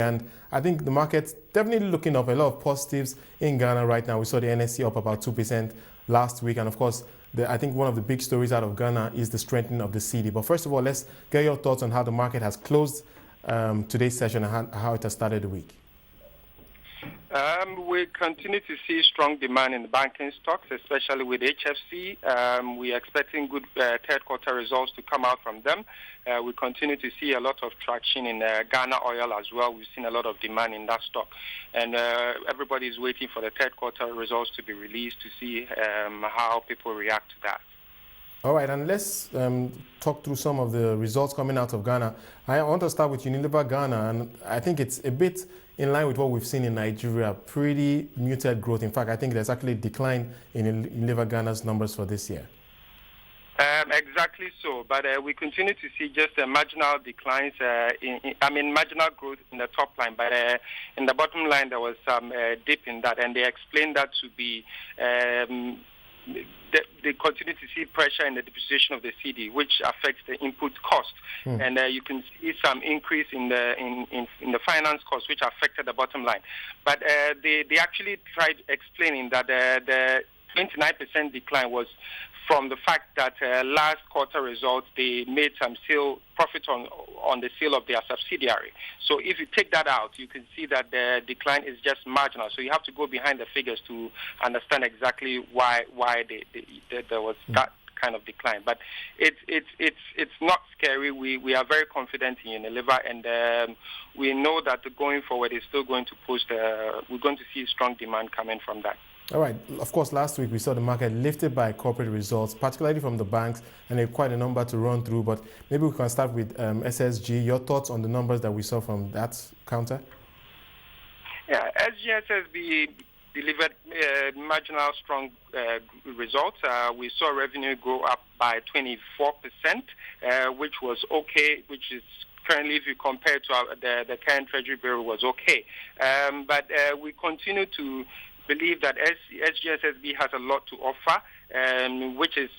And I think the market's definitely looking up. A lot of positives in Ghana right now. We saw the NSE up about 2% last week. And of course, I think one of the big stories out of Ghana is the strengthening of the cedi. But first of all, let's get your thoughts on how the market has closed today's session and how it has started the week. We continue to see strong demand in the banking stocks, especially with HFC. We are expecting good third quarter results to come out from them. We continue to see a lot of traction in Ghana oil as well. We've seen a lot of demand in that stock. And everybody is waiting for the third quarter results to be released to see how people react to that. All right, and let's talk through some of the results coming out of Ghana. I want to start with Unilever Ghana, and I think it's a bit in line with what we've seen in Nigeria, pretty muted growth. In fact, I think there's actually a decline in Unilever Ghana's numbers for this year. Exactly so, but we continue to see just marginal declines, marginal growth in the top line, but in the bottom line there was some dip in that, and they explained that to be they continue to see pressure in the depreciation of the cedi, which affects the input cost, and you can see some increase in the finance cost, which affected the bottom line. But they actually tried explaining that the 29% decline was from the fact that last quarter results, they made some profit on the sale of their subsidiary. So if you take that out, you can see that the decline is just marginal. So you have to go behind the figures to understand exactly why there was that kind of decline. But it's not scary. We are very confident in Unilever, and we know that going forward is still going to post. We're going to see strong demand coming from that. All right. Of course, last week we saw the market lifted by corporate results, particularly from the banks, and quite a number to run through. But maybe we can start with SSG. Your thoughts on the numbers that we saw from that counter? Yeah, SSB delivered marginal strong results. We saw revenue go up by 24%, which was okay, which is currently, if you compare to the current Treasury bill, was okay. But we continue to believe that SGSSB has a lot to offer, which is,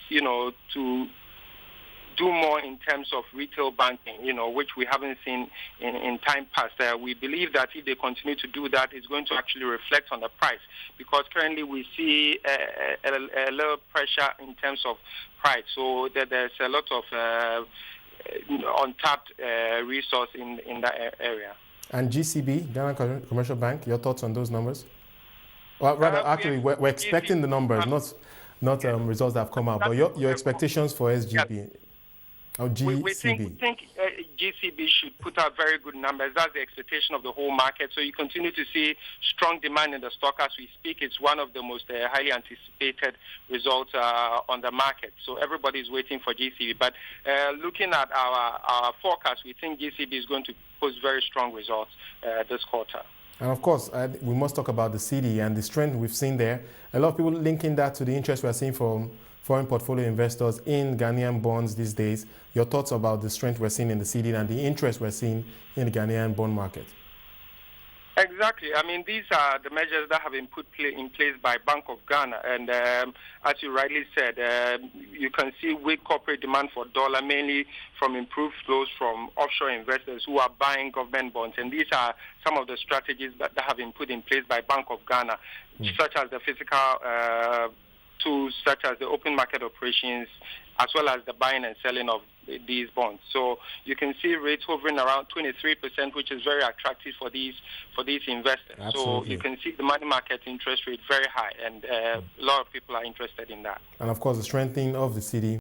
to do more in terms of retail banking, which we haven't seen in time past. We believe that if they continue to do that, it's going to actually reflect on the price, because currently we see a little pressure in terms of price. So there's a lot of untapped resource in that area. And GCB, Ghana Commercial Bank, your thoughts on those numbers? Well, rather, actually, we're expecting the numbers, not results that have come out. But your expectations for SGB, or GCB? We think GCB should put out very good numbers. That's the expectation of the whole market. So you continue to see strong demand in the stock as we speak. It's one of the most highly anticipated results on the market. So everybody is waiting for GCB. But looking at our forecast, we think GCB is going to post very strong results this quarter. And of course, we must talk about the cedi and the strength we've seen there. A lot of people linking that to the interest we're seeing from foreign portfolio investors in Ghanaian bonds these days. Your thoughts about the strength we're seeing in the cedi and the interest we're seeing in the Ghanaian bond market? Exactly. I mean, these are the measures that have been put in place by Bank of Ghana. And as you rightly said, you can see weak corporate demand for dollar, mainly from improved flows from offshore investors who are buying government bonds. And these are some of the strategies that have been put in place by Bank of Ghana, such as the physical tools, such as the open market operations, as well as the buying and selling of these bonds. So you can see rates hovering around 23%, which is very attractive for these investors. Absolutely. So you can see the money market interest rate very high, and a lot of people are interested in that. And of course, the strengthening of the cedi